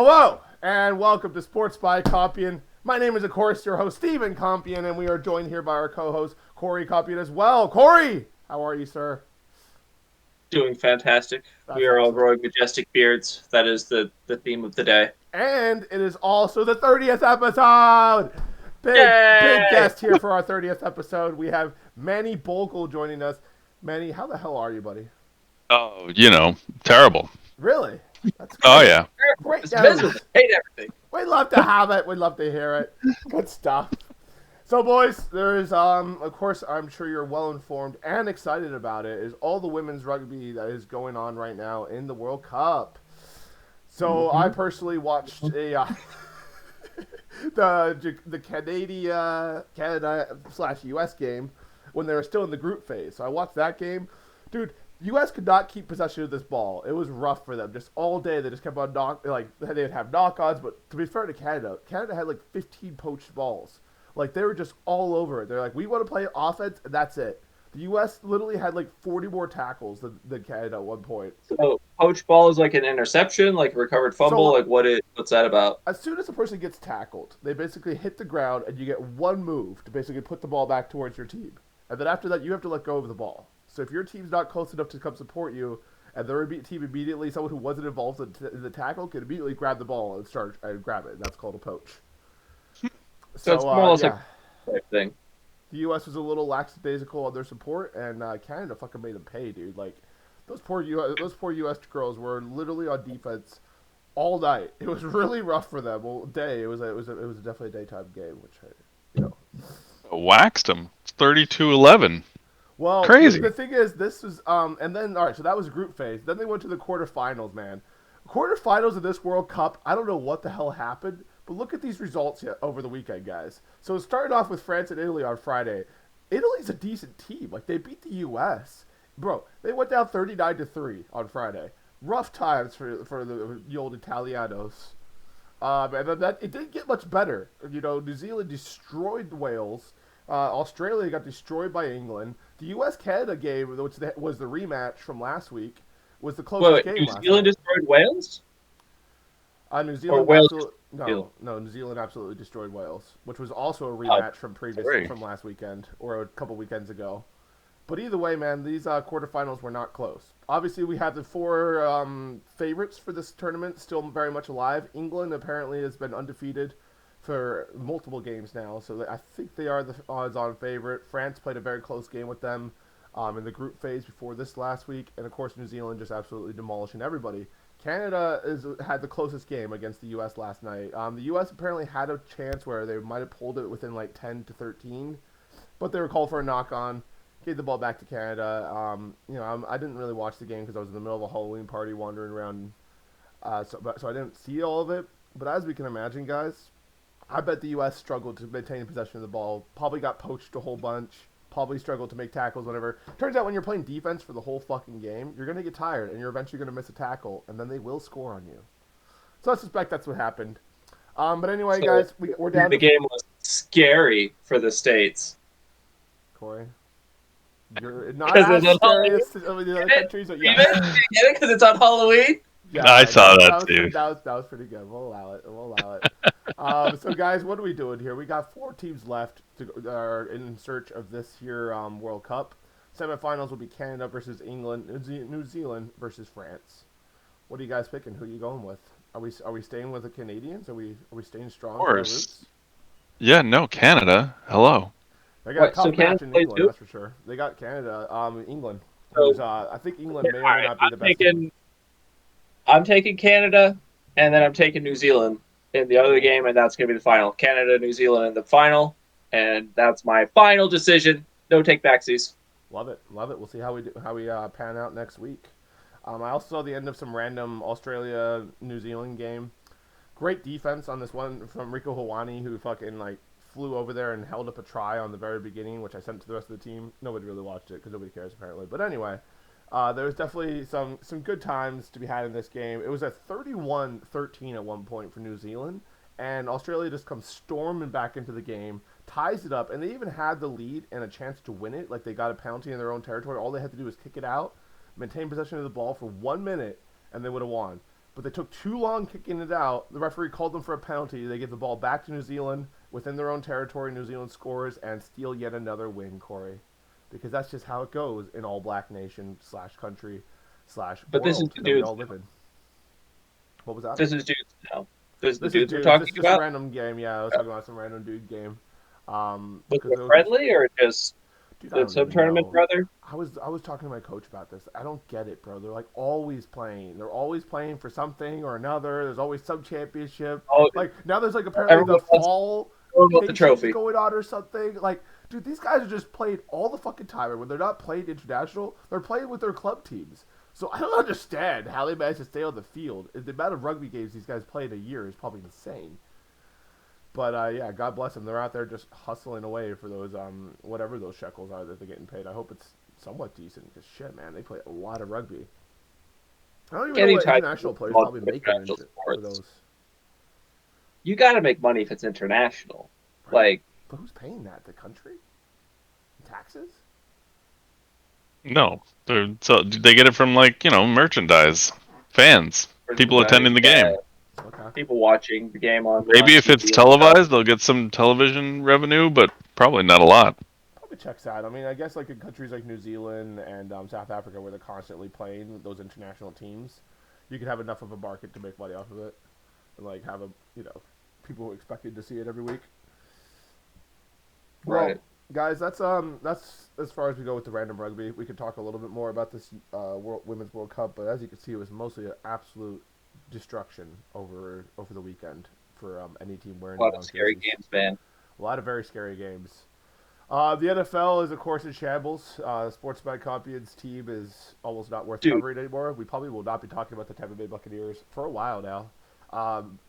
Hello, and welcome to Sports by Compian. My name is, of course, your host, Stephen Compian, and we are joined here by our co-host, Corey Compian, as well. Corey, how are you, sir? Doing fantastic. That's We are all awesome. growing majestic beards. That is the theme of the day. And it is also the 30th episode! Big Yay! guest here for our 30th episode. We have Manny Bogle joining us. Manny, how the hell are you, buddy? Oh, terrible. Really? That's Oh great. yeah. Great It's miserable. news. Hate everything. We'd love to have it. We'd love to hear it. Good stuff. So, boys, there is, of course, I'm sure you're well informed and excited about it, is all the women's rugby that is going on right now in the World Cup. So, I personally watched the Canada / US game when they were still in the group phase. So I watched that game. Dude, U.S. could not keep possession of this ball. It was rough for them. Just all day, they just kept on they would have knock-ons. But to be fair to Canada, Canada had like 15 poached balls. Like they were just all over it. They're like, we want to play offense, and that's it. The U.S. literally had like 40 more tackles than Canada at one point. So poach ball is like an interception, like a recovered fumble. So What's that about? as soon as a person gets tackled, they basically hit the ground, and you get one move to basically put the ball back towards your team. And then after that, you have to let go of the ball. So if your team's not close enough to come support you, and their team immediately, someone who wasn't involved in the tackle could immediately grab the ball and start and grab it. That's called a poach. So it's more or less yeah, a type thing. the U.S. was a little lackadaisical on their support, and Canada fucking made them pay, dude. Like those poor U.S. girls were literally on defense all night. It was really rough for them. Well, day it was definitely a daytime game, which you know. Waxed them. It's 32-11. Well, Crazy. the thing is, this was and then all right, so that was group phase. Then they went to the quarterfinals, man. Quarterfinals of this World Cup. I don't know what the hell happened, but look at these results over the weekend, guys. So it started off with France and Italy on Friday. Italy's a decent team. Like they beat the U.S. Bro, they went down 39-3 on Friday. Rough times for the old Italianos. And then it didn't get much better. You know, New Zealand destroyed Wales. Australia got destroyed by England. The U.S.-Canada game, which was the rematch from last week, was the closest game New last Zealand night. destroyed Wales, New or Zealand Wales? absolutely Zealand? no. New Zealand absolutely destroyed Wales, which was also a Oh, rematch Sorry. from last weekend or a couple weekends ago. But either way, man, these quarterfinals were not close. Obviously, we have the four favorites for this tournament still very much alive. England apparently has been undefeated for multiple games now, so I think they are the odds-on favorite. France played a very close game with them in the group phase before this last week, and of course, New Zealand just absolutely demolishing everybody. Canada had the closest game against the U.S. last night. The U.S. apparently had a chance where they might have pulled it within like 10-13, but they were called for a knock-on. Gave the ball back to Canada. I didn't really watch the game because I was in the middle of a Halloween party wandering around, so I didn't see all of it. But as we can imagine, guys, I bet the U.S. struggled to maintain possession of the ball. Probably got poached a whole bunch. Probably struggled to make tackles, whatever. Turns out when you're playing defense for the whole fucking game, you're going to get tired, and you're eventually going to miss a tackle, and then they will score on you. So I suspect that's what happened. But anyway, So guys, we're down the to... game was scary for the states Corey? You're not because as it's on scary Halloween. as some of the other Get it? countries, but You yeah. get it because it's on Halloween. Yeah, I saw that was, too. that was pretty good. We'll allow it. We'll allow it. So, guys, what are we doing here? We got 4 teams left are in search of this here World Cup. Semifinals will be Canada versus England, New Zealand versus France. What are you guys picking? Who are you going with? Are we staying with the Canadians? Are we staying strong Of for our course. roots? Yeah, no, Canada. Hello. They got a What? So tough match Canada in plays England, too. that's for sure. They got Canada, England. So Who's, I think England may all or may right, not be the best team. I'm taking Canada, and then I'm taking New Zealand in the other game, and that's going to be the final. Canada, New Zealand in the final, and that's my final decision. No take backsies. Love it, love it. We'll see how we pan out next week. I also saw the end of some random Australia New Zealand game. Great defense on this one from Rico Hawani, who fucking like flew over there and held up a try on the very beginning, which I sent to the rest of the team. Nobody really watched it because nobody cares apparently. But anyway, there was definitely some good times to be had in this game. It was a 31-13 at one point for New Zealand, and Australia just comes storming back into the game, ties it up, and they even had the lead and a chance to win it. Like they got a penalty in their own territory. All they had to do was kick it out, maintain possession of the ball for 1 minute, and they would have won. but they took too long kicking it out. The referee called them for a penalty. They give the ball back to New Zealand within their own territory. New Zealand scores and steal yet another win, Corey, because that's just how it goes in all black nation / country / But this is world the that we dudes. all live in. What was that? This is dudes now. This is the This is dudes we're dudes. talking This is just a about. random game. Yeah, I was talking about some random dude game. Was Because it friendly or just dude, I don't some even tournament, know. brother? I was talking to my coach about this. I don't get it, bro. They're like always playing. They're always playing for something or another. There's always some championship. Oh, Like now, there's like apparently the fall everyone wants the nations trophy. going on or something. Like, dude, these guys are just playing all the fucking time. And when they're not playing international, they're playing with their club teams. So I don't understand how they manage to stay on the field. The amount of rugby games these guys play in a year is probably insane. But yeah, God bless them. They're out there just hustling away for those whatever those shekels are that they're getting paid. I hope it's somewhat decent because shit, man, they play a lot of rugby. I don't even know what international players probably make for those. You got to make money if it's international. Right. Like, but who's paying that? The country? Taxes? No, so they get it from merchandise, fans, people attending the game. Okay. People watching the game on. Maybe if it's televised, they'll get some television revenue, but probably not a lot. Probably checks out. I mean, I guess like in countries like New Zealand and South Africa, where they're constantly playing those international teams, you could have enough of a market to make money off of it, and like have people who expected to see it every week. Right. Well, guys, that's as far as we go with the random rugby. We could talk a little bit more about this Women's World Cup, but as you can see, it was mostly an absolute destruction over the weekend for any team wearing a lot of scary games, man. A lot of very scary games. The NFL is, of course, in shambles. Sports by Compian's team is almost not worth covering anymore. We probably will not be talking about the Tampa Bay Buccaneers for a while now.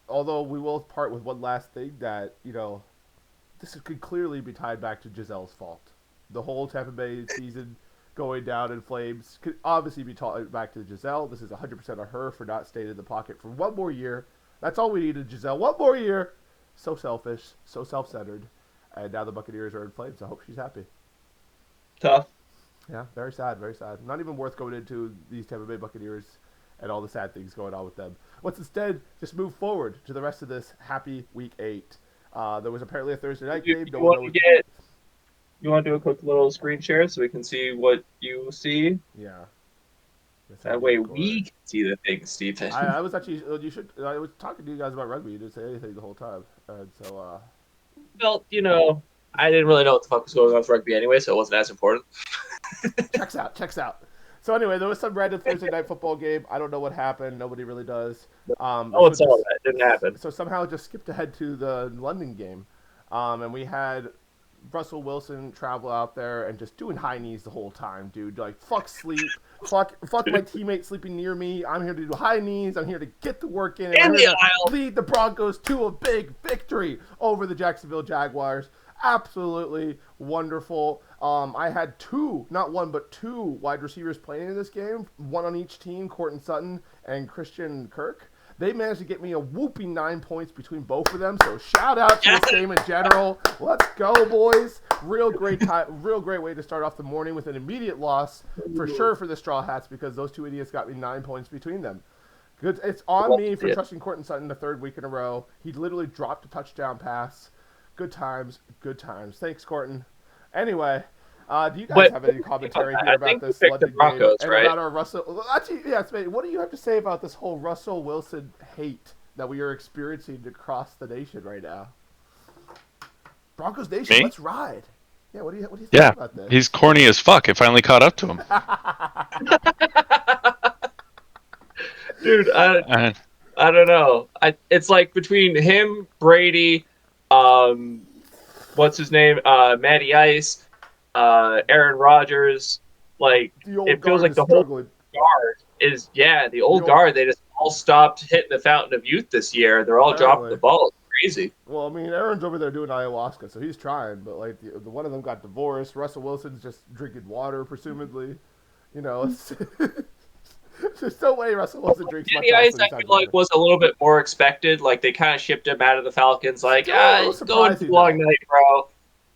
Although we will part with one last thing that, this could clearly be tied back to Giselle's fault. The whole Tampa Bay season going down in flames could obviously be tied back to Giselle. This is 100% on her for not staying in the pocket for one more year. That's all we needed, Giselle. One more year. So selfish, so self-centered. And now the Buccaneers are in flames. I hope she's happy. Tough. Yeah, very sad, very sad. Not even worth going into these Tampa Bay Buccaneers and all the sad things going on with them. Let's instead just move forward to the rest of this happy Week 8. There was apparently a Thursday night game. You want to do a quick little screen share so we can see what you see? Yeah. That way we can see the things, Stephen. I was actually, I was talking to you guys about rugby. You didn't say anything the whole time. And so, well, I didn't really know what the fuck was going on with rugby anyway, so it wasn't as important. Checks out. So anyway, there was some random Thursday night football game. I don't know what happened. Nobody really does. It's all that. It didn't happen. So somehow it just skipped ahead to the London game. And we had Russell Wilson travel out there and just doing high knees the whole time, dude. Like, fuck sleep. Fuck my teammate sleeping near me. I'm here to do high knees. I'm here to get the work in. I'm here to lead the Broncos to a big victory over the Jacksonville Jaguars. Absolutely wonderful. I had not one, but two wide receivers playing in this game, one on each team, Courtland Sutton and Christian Kirk. They managed to get me a whooping 9 points between both of them. So shout out to this game in general. Let's go, boys. Real great way to start off the morning with an immediate loss for sure for the Straw Hats because those two idiots got me 9 points between them. Good. It's on me for trusting Courtland Sutton the third week in a row. He literally dropped a touchdown pass. Good times. Thanks, Courtland. Anyway, do you guys have any commentary here about this London game and about our Russell? Actually, yes, mate. What do you have to say about this whole Russell Wilson hate that we are experiencing across the nation right now? Broncos Nation, let's ride. Yeah, what do you think about this? He's corny as fuck. It finally caught up to him. Dude, I don't know. It's like between him, Brady, what's his name, Matty Ice, Aaron Rodgers, like it feels like the whole guard is the old guard. They just all stopped hitting the fountain of youth this year. They're all dropping the ball. It's crazy. Well, I mean, Aaron's over there doing ayahuasca, so he's trying, but like the one of them got divorced. Russell Wilson's just drinking water, presumably. There's no way Russell Wilson drinks much. Matty Ice, I feel like, was a little bit more expected. Like they kind of shipped him out of the Falcons. Like, it's going to a long night, bro.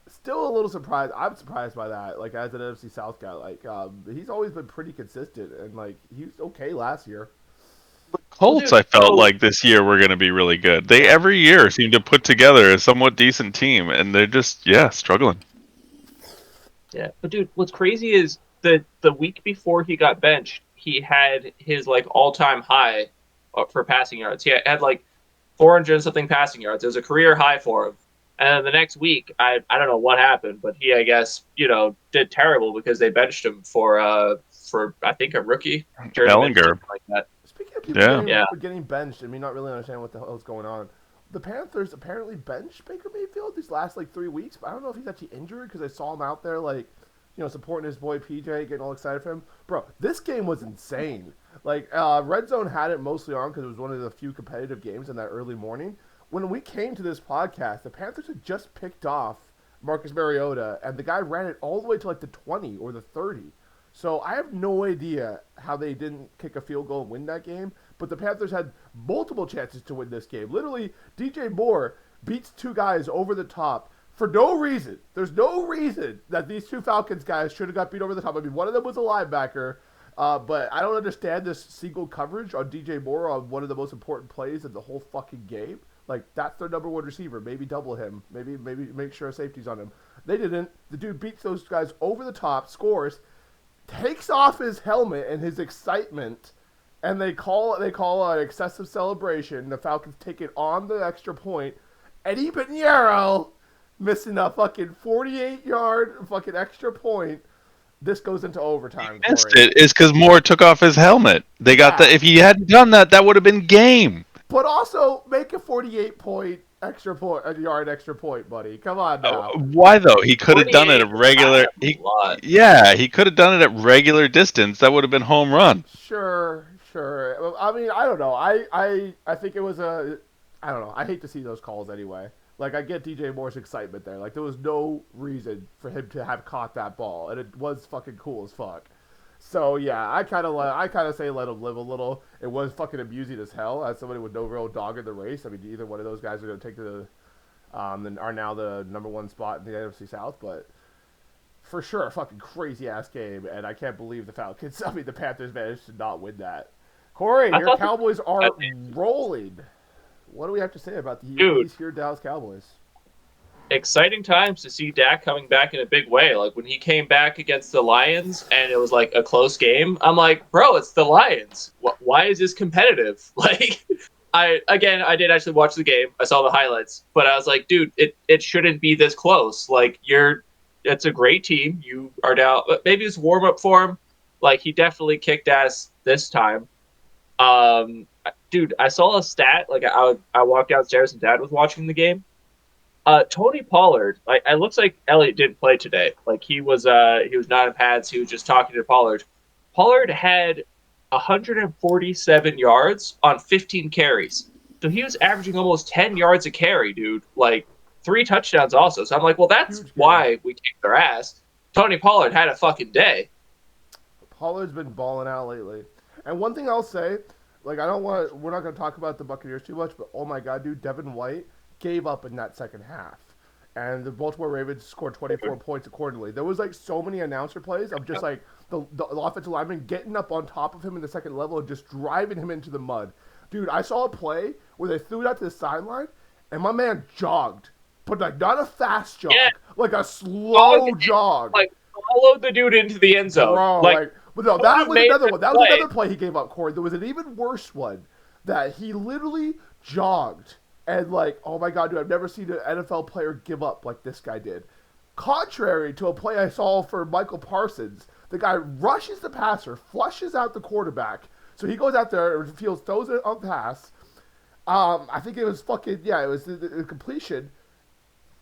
Still a little surprised. I'm surprised by that. Like as an NFC South guy, like he's always been pretty consistent, and like he was okay last year. Colts, dude, I felt like this year were going to be really good. They every year seem to put together a somewhat decent team, and they're just struggling. Yeah, but dude, what's crazy is the week before he got benched, he had his like all-time high for passing yards. He had like 400 and something passing yards. It was a career high for him. And then the next week, I don't know what happened, but he, I guess, did terrible because they benched him for I think a rookie journeyman, Ellinger. something like that. Speaking of people getting benched and me not really understanding what the hell is going on, the Panthers apparently benched Baker Mayfield these last like 3 weeks. But I don't know if he's actually injured because I saw him out there like, supporting his boy PJ, getting all excited for him. Bro, this game was insane. Like, Red Zone had it mostly on because it was one of the few competitive games in that early morning. When we came to this podcast, the Panthers had just picked off Marcus Mariota, and the guy ran it all the way to like the 20 or the 30. So I have no idea how they didn't kick a field goal and win that game, but the Panthers had multiple chances to win this game. Literally, DJ Moore beats two guys over the top for no reason. There's no reason that these two Falcons guys should have got beat over the top. I mean, one of them was a linebacker, but I don't understand this single coverage on DJ Moore on one of the most important plays of the whole fucking game. Like, that's their number one receiver. Maybe double him. Maybe make sure safety's on him. They didn't. The dude beats those guys over the top, scores, takes off his helmet in his excitement, and they call an excessive celebration. The Falcons take it on the extra point. Eddie Pinheiro missing a fucking 48-yard fucking extra point. This goes into overtime. He missed it is because Moore took off his helmet. They got If he hadn't done that, that would have been game. But also make a 48-point extra point, a yard extra point, buddy. Come on now. Why though? He could have done it at regular. He could have done it at regular distance. That would have been home run. Sure. I mean, I don't know. I think it was I don't know. I hate to see those calls anyway. Like, I get DJ Moore's excitement there. Like, there was no reason for him to have caught that ball, and it was fucking cool as fuck. So yeah, I kind of say let him live a little. It was fucking amusing as hell as somebody with no real dog in the race. I mean, either one of those guys are going to take are now the number one spot in the NFC South, but for sure, a fucking crazy ass game, and I can't believe the Falcons. I mean, the Panthers managed to not win that. Corey, your Cowboys are rolling. What do we have to say about these here Dallas Cowboys? Exciting times to see Dak coming back in a big way. Like when he came back against the Lions and it was like a close game, I'm like, bro, it's the Lions. Why is this competitive? Like, I did actually watch the game. I saw the highlights, but I was like, dude, it shouldn't be this close. Like it's a great team. You are now, maybe it's warm up for him. Like he definitely kicked ass this time. Dude, I saw a stat. Like I walked downstairs and Dad was watching the game. Tony Pollard, it looks like Elliott didn't play today. Like he was not in pads. He was just talking to Pollard. Pollard had 147 yards on 15 carries. So he was averaging almost 10 yards a carry, dude. Like 3 touchdowns also. So I'm like, well, that's why we kicked their ass. Tony Pollard had a fucking day. Pollard's been balling out lately. And one thing I'll say, like we're not going to talk about the Buccaneers too much, but oh my God, dude, Devin White gave up in that second half, and the Baltimore Ravens scored 24 points accordingly. There was like so many announcer plays of just like the offensive lineman getting up on top of him in the second level and just driving him into the mud. Dude, I saw a play where they threw it out to the sideline, and my man jogged, but like not a fast jog, like a slow jog. Like followed the dude into the end zone. Bro, but no, that was another one. That was another play he gave up, Corey. There was an even worse one that he literally jogged. And, like, oh, my God, dude, I've never seen an NFL player give up like this guy did. Contrary to a play I saw for Michael Parsons, the guy rushes the passer, flushes out the quarterback. So he goes out there, throws it on pass. I think it was it was the completion.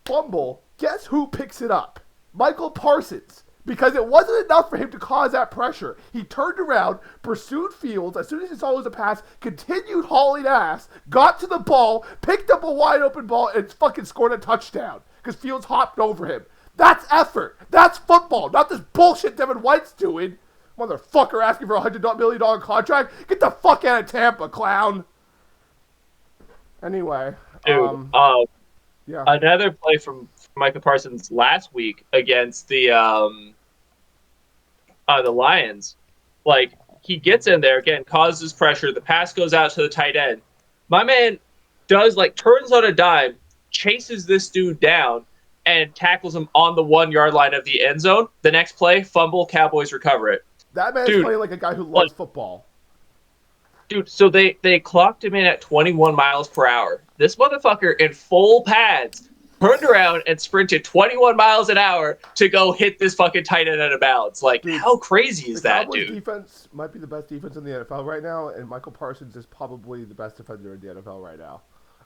Fumble. Guess who picks it up? Michael Parsons. Because it wasn't enough for him to cause that pressure. He turned around, pursued Fields. As soon as he saw it was a pass, continued hauling ass, got to the ball, picked up a wide open ball, and fucking scored a touchdown. Because Fields hopped over him. That's effort. That's football. Not this bullshit Devin White's doing. Motherfucker asking for a $100 million contract. Get the fuck out of Tampa, clown. Anyway. Dude, another play from Michael Parsons last week against the Lions. Like, he gets in there again, causes pressure. The pass goes out to the tight end. My man turns on a dime, chases this dude down, and tackles him on the 1 yard line of the end zone. The next play, fumble, Cowboys recover it. That man's playing like a guy who loves football. Dude, so they clocked him in at 21 miles per hour. This motherfucker in full pads turned around and sprinted 21 miles an hour to go hit this fucking tight end out of bounds. Like, dude, how crazy is that, dude? The Cowboys defense might be the best defense in the NFL right now, and Michael Parsons is probably the best defender in the NFL right now.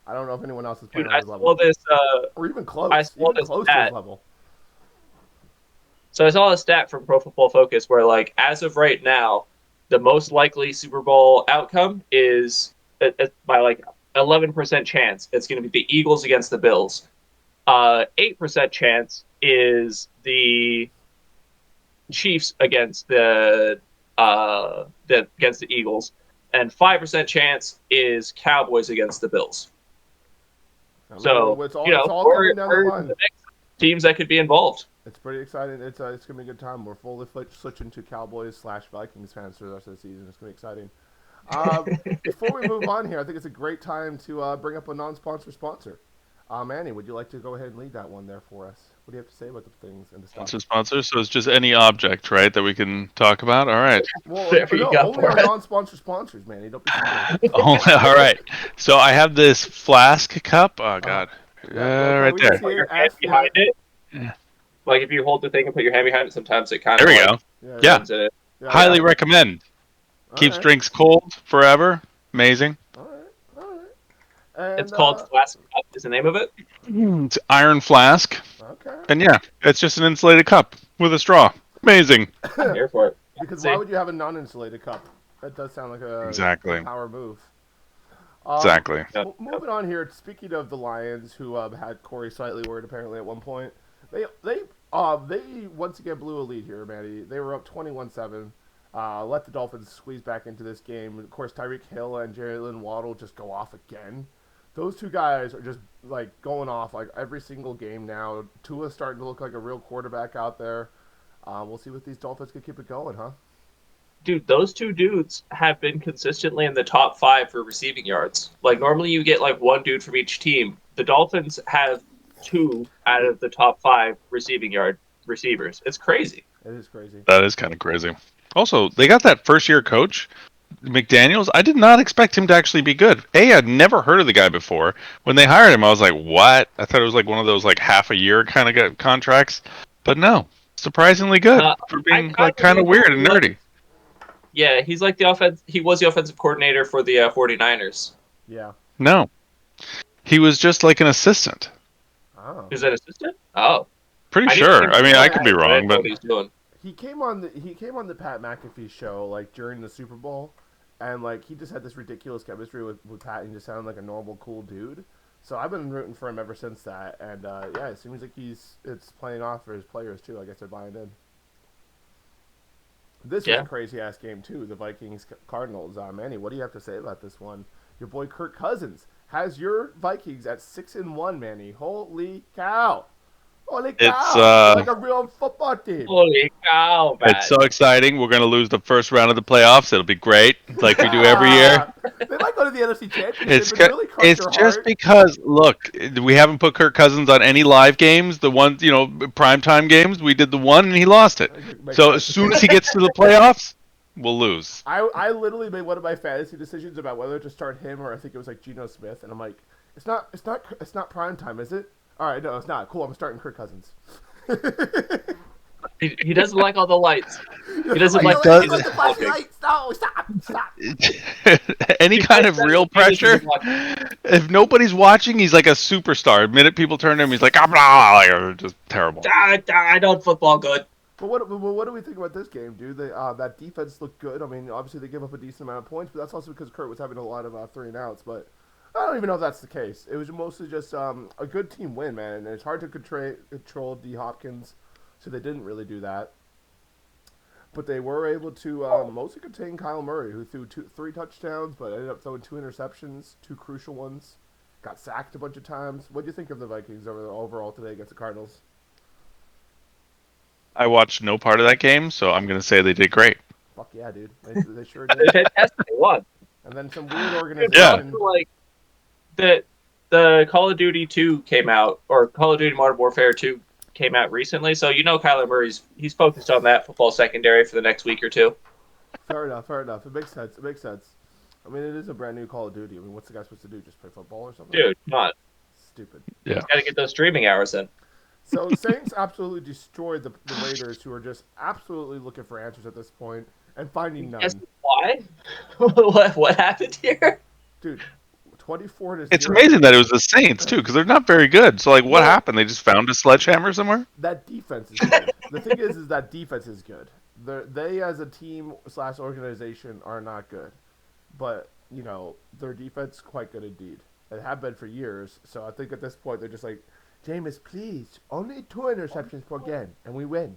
I don't know if anyone else is playing on his level. Or even close. Even close to his level. So I saw a stat from Pro Football Focus where, like, as of right now, the most likely Super Bowl outcome is by like 11% chance it's going to be the Eagles against the Bills. 8% chance is the Chiefs against the Eagles, and 5% chance is Cowboys against the Bills. So it's all coming down the line. Teams that could be involved. It's pretty exciting. It's going to be a good time. We're fully switching to Cowboys/Vikings fans for the rest of the season. It's going to be exciting. Before we move on here, I think it's a great time to bring up a non-sponsor sponsor. Manny, would you like to go ahead and lead that one there for us? What do you have to say about the things and the stuff? Sponsor, so it's just any object, right, that we can talk about? All right. Well, only our non-sponsor sponsors, Manny. Don't be stupid. All right. So I have this flask cup. Oh, God. Right there. Put your hand behind it. Yeah. Like, if you hold the thing and put your hand behind it, sometimes it kind of... There we go. Yeah. Highly recommend. Keeps drinks cold forever. Amazing. All right. And, it's called Flask Cup, is the name of it? It's Iron Flask. Okay. And yeah, it's just an insulated cup with a straw. Amazing. I'm here for it. Because why would you have a non-insulated cup? That does sound like a power move. Exactly. Moving on here, speaking of the Lions, who had Corey slightly worried apparently at one point, they once again blew a lead here, Manny. They were up 21-7. Let the Dolphins squeeze back into this game. Of course, Tyreek Hill and Jalen Waddle just go off again. Those two guys are just like going off like every single game now. Tua's starting to look like a real quarterback out there. We'll see if these Dolphins can keep it going, huh? Dude, those two dudes have been consistently in the top 5 for receiving yards. Like, normally you get like one dude from each team. The Dolphins have 2 out of the top 5 receiving yard receivers. It's crazy. It is crazy. That is kind of crazy. Also, they got that first-year coach, McDaniels. I did not expect him to actually be good. I'd never heard of the guy before. When they hired him, I was like, what? I thought it was like one of those like half-a-year kind of contracts. But no, surprisingly good for being kind of weird and nerdy. Yeah, he's like he was the offensive coordinator for the 49ers. Yeah. No. He was just like an assistant. Oh. He was an assistant? Oh. Pretty sure. I mean, I could be wrong, but he came on the Pat McAfee show like during the Super Bowl, and like he just had this ridiculous chemistry with Pat, and just sounded like a normal, cool dude. So I've been rooting for him ever since that, and yeah, it seems like it's playing off for his players too. Like I said, buying in. This is a crazy ass game too. The Vikings Cardinals. Manny, what do you have to say about this one? Your boy Kirk Cousins has your Vikings at 6-1. Manny, holy cow! Holy cow! It's like a real football team. Holy cow, man. It's so exciting. We're going to lose the first round of the playoffs. It'll be great, like we do every year. They might go to the NFC Championship and really crush it's your just heart. because, look, we haven't put Kirk Cousins on any live games. The one, primetime games, we did the one and he lost it. So as soon as he gets to the playoffs, we'll lose. I literally made one of my fantasy decisions about whether to start him or I think it was like Geno Smith, and I'm like, it's not primetime, is it? All right, no, it's not. Cool, I'm starting Kirk Cousins. He doesn't like all the lights. He doesn't like the flashing lights. No, stop. Any kind of real pressure. If nobody's watching, he's like a superstar. The minute people turn to him, he's like, just terrible. I don't football good. But what do we think about this game, dude? That defense looked good. I mean, obviously they give up a decent amount of points, but that's also because Kurt was having a lot of 3-and-outs. But I don't even know if that's the case. It was mostly just a good team win, man. And it's hard to control D. Hopkins, so they didn't really do that. But they were able to mostly contain Kyle Murray, who threw 3 touchdowns, but ended up throwing 2 interceptions, 2 crucial ones. Got sacked a bunch of times. What do you think of the Vikings overall today against the Cardinals? I watched no part of that game, so I'm going to say they did great. Okay. Fuck yeah, dude. They sure They did. fantastic. They won. And then some weird It's also organization. like the Call of Duty 2 came out, or Call of Duty Modern Warfare 2 came out recently. So Kyler Murray's he's focused on that football secondary for the next week or two. Fair enough. It makes sense. I mean, it is a brand new Call of Duty. I mean, what's the guy supposed to do? Just play football or something? Dude, come on. Stupid. Yeah. Got to get those streaming hours in. So Saints absolutely destroyed the Raiders, who are just absolutely looking for answers at this point and finding none. Guess why? What happened here? Dude, 24-0. It's amazing that it was the Saints too, because they're not very good. So like, what happened? They just found a sledgehammer somewhere? That defense is good. The thing is that defense is good. They as a team / organization are not good, but their defense quite good indeed. They have been for years. So I think at this point they're just like, Jameis, please, only 2 interceptions per game, and we win.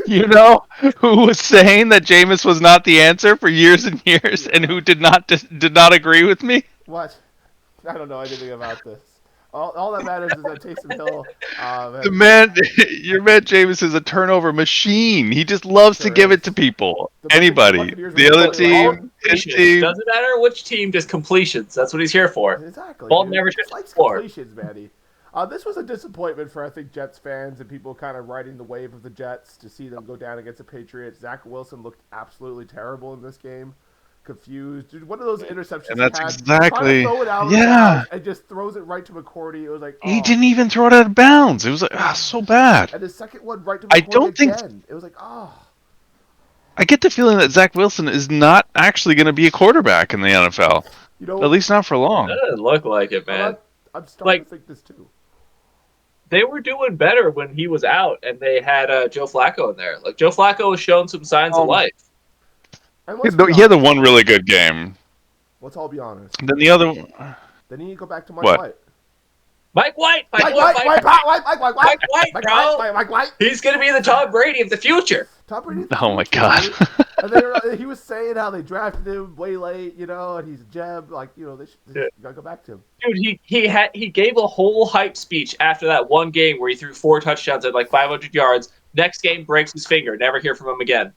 You know who was saying that Jameis was not the answer for years and years, and who did not agree with me? What? I don't know anything about this. All that matters is that Taysom Hill. Your man Jameis is a turnover machine. He just loves to give it to people. Anybody, the other team, his team. Doesn't matter which team, just completions. That's what he's here for. Exactly. Ball never touches the floor. Completions, Manny. This was a disappointment for, I think, Jets fans and people kind of riding the wave of the Jets to see them go down against the Patriots. Zach Wilson looked absolutely terrible in this game. Confused. Dude, one of those interceptions And that's he had, exactly, throw it out yeah. And just throws it right to McCourty. It was like, He didn't even throw it out of bounds. It was like, so bad. And the second one right to McCourty again. It was like, I get the feeling that Zach Wilson is not actually going to be a quarterback in the NFL. At least not for long. That doesn't look like it, man. I'm starting to think this too. They were doing better when he was out, and they had Joe Flacco in there. Like, Joe Flacco has shown some signs of life. He had the one really good game. Let's all be honest. Then the other one. Then you go back to Mike White. Mike White, He's going to be the Tom Brady of the future. Tom Brady. Oh my God. And he was saying how they drafted him way late, and he's a gem. Like, they should gotta go back to him. Dude, he gave a whole hype speech after that one game where he threw 4 touchdowns at like 500 yards. Next game, breaks his finger. Never hear from him again.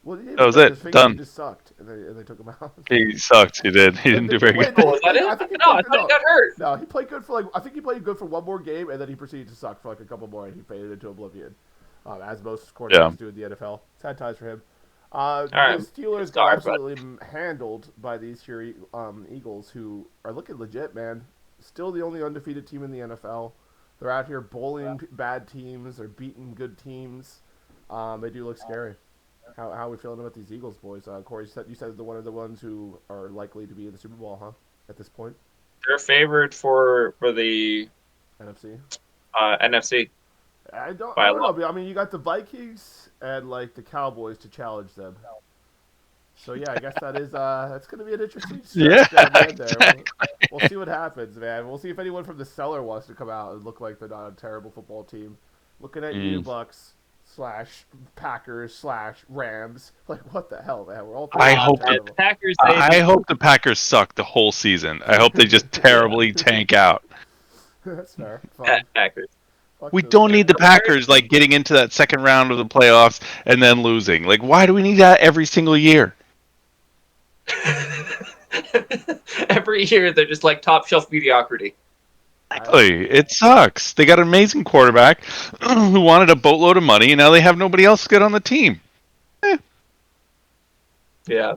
Well, that was it. Done. He just sucked, and they took him out. He sucked. He did. He didn't do very good. Was that it? I thought he got hurt. No, he played good for I think he played good for one more game, and then he proceeded to suck for like a couple more, and he faded into oblivion, as most quarterbacks do in the NFL. Sad times for him. The Steelers got absolutely handled by these here Eagles, who are looking legit, man. Still the only undefeated team in the NFL. They're out here bowling bad teams. They're beating good teams. They do look scary. How are we feeling about these Eagles, boys? Corey, you said they're one of the ones who are likely to be in the Super Bowl, huh? At this point, they're favored for the NFC. NFC. I don't know. I mean, you got the Vikings and like the Cowboys to challenge them. So yeah, I guess that's going to be an interesting. Exactly. We'll see what happens, man. We'll see if anyone from the cellar wants to come out and look like they're not a terrible football team. Looking at you, Bucks. /Packers /Rams. Like, what the hell, man? We're all. I hope the Packers suck the whole season. I hope they just terribly tank out. That's fair. Packers. We don't need the Packers like getting into that second round of the playoffs and then losing. Like, why do we need that every single year? Every year they're just like top shelf mediocrity. Exactly. It sucks. They got an amazing quarterback who wanted a boatload of money, and now they have nobody else good on the team. Yeah. I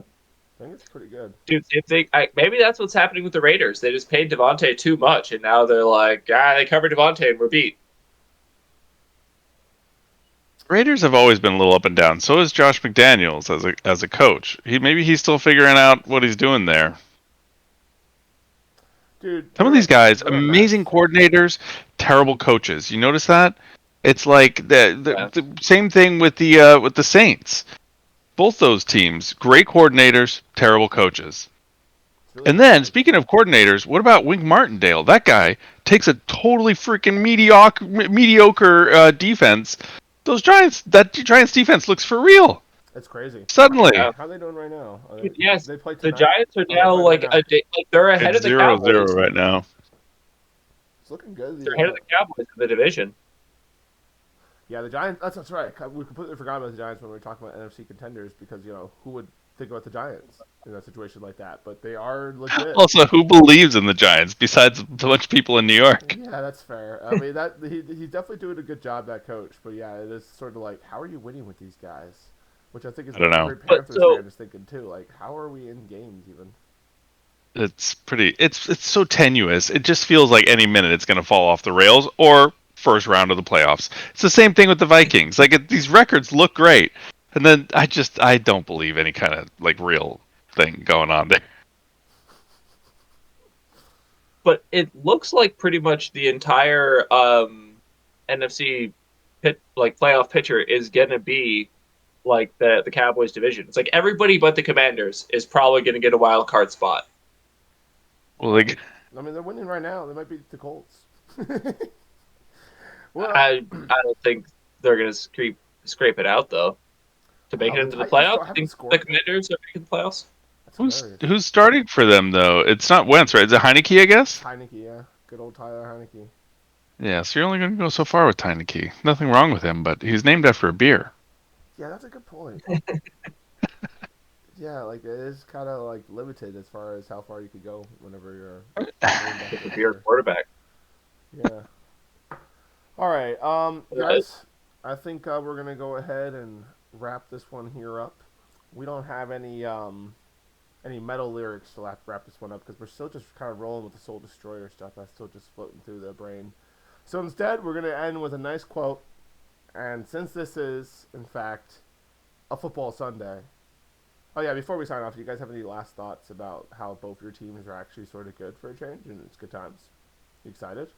think it's pretty good. Dude, maybe that's what's happening with the Raiders. They just paid Devontae too much, and now they're like, they covered Devontae and we're beat. Raiders have always been a little up and down. So is Josh McDaniels as a coach. Maybe he's still figuring out what he's doing there. Dude, some of these guys, amazing coordinators, terrible coaches. You notice that? It's like the same thing with the Saints. Both those teams, great coordinators, terrible coaches. Really and then, speaking of coordinators, what about Wink Martindale? That guy takes a totally freaking mediocre defense. That Giants defense looks for real. That's crazy. Suddenly. How are they doing right now? Yes, the Giants are now they're ahead of the Cowboys. 0-0 right now. It's looking good. They're ahead of the Cowboys in the division. Yeah, the Giants. That's right. We completely forgot about the Giants when we were talking about NFC contenders because who would think about the Giants in a situation like that? But they are legit. Also, who believes in the Giants besides a bunch of people in New York? Yeah, that's fair. I mean, he's definitely doing a good job, that coach. But yeah, it is sort of like, how are you winning with these guys? Which I think is I don't what know. every Panthers fan is thinking too. Like, how are we in games even? It's pretty. It's so tenuous. It just feels like any minute it's going to fall off the rails or first round of the playoffs. It's the same thing with the Vikings. Like these records look great, and then I don't believe any kind of like real thing going on there. But it looks like pretty much the entire NFC playoff picture is gonna be like the Cowboys division. It's like everybody but the Commanders is probably gonna get a wild card spot. Well, like, I mean, they're winning right now. They might beat the Colts. Well, I don't think they're gonna scrape it out though to make it into the playoffs. I think the Commanders are making the playoffs. Who's starting for them though? It's not Wentz, right? Is it Heineke, I guess? Heineke, yeah. Good old Tyler Heineke. Yeah, so you're only going to go so far with Heineke. Nothing wrong with him, but he's named after a beer. Yeah, that's a good point. Yeah, like it is kind of like limited as far as how far you could go whenever you're a beer quarterback. Yeah. All right, guys. I think we're gonna go ahead and wrap this one here up. We don't have any metal lyrics to wrap this one up because we're still just kind of rolling with the Soul Destroyer stuff. That's still just floating through the brain. So instead, we're gonna end with a nice quote. And since this is, in fact, a football Sunday. Oh yeah, before we sign off, do you guys have any last thoughts about how both your teams are actually sort of good for a change and it's good times? You excited?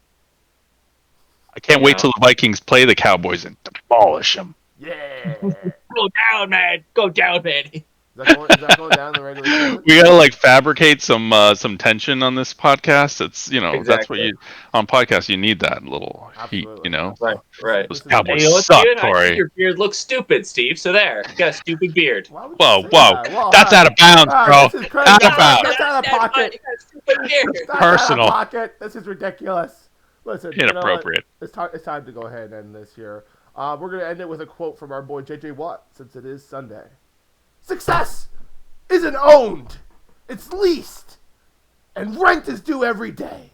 I can't wait till the Vikings play the Cowboys and demolish them. Yeah. Go down, man. Go down, man. Is that going down the regular season? We gotta like fabricate some tension on this podcast. It's exactly. That's what you on podcasts you need that little Absolutely. heat. Right. Those Cowboys suck, Corey. I think your beard looks stupid, Steve. So there, you got a stupid beard. Whoa, that's out of bounds, bro. Out of bounds. That's out of pocket. That's personal. Out of pocket. This is ridiculous. Listen, inappropriate. It's time to go ahead and end this here. We're gonna end it with a quote from our boy JJ Watt, since it is Sunday. Success isn't owned, it's leased, and rent is due every day.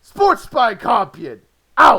Sports by Compian, out.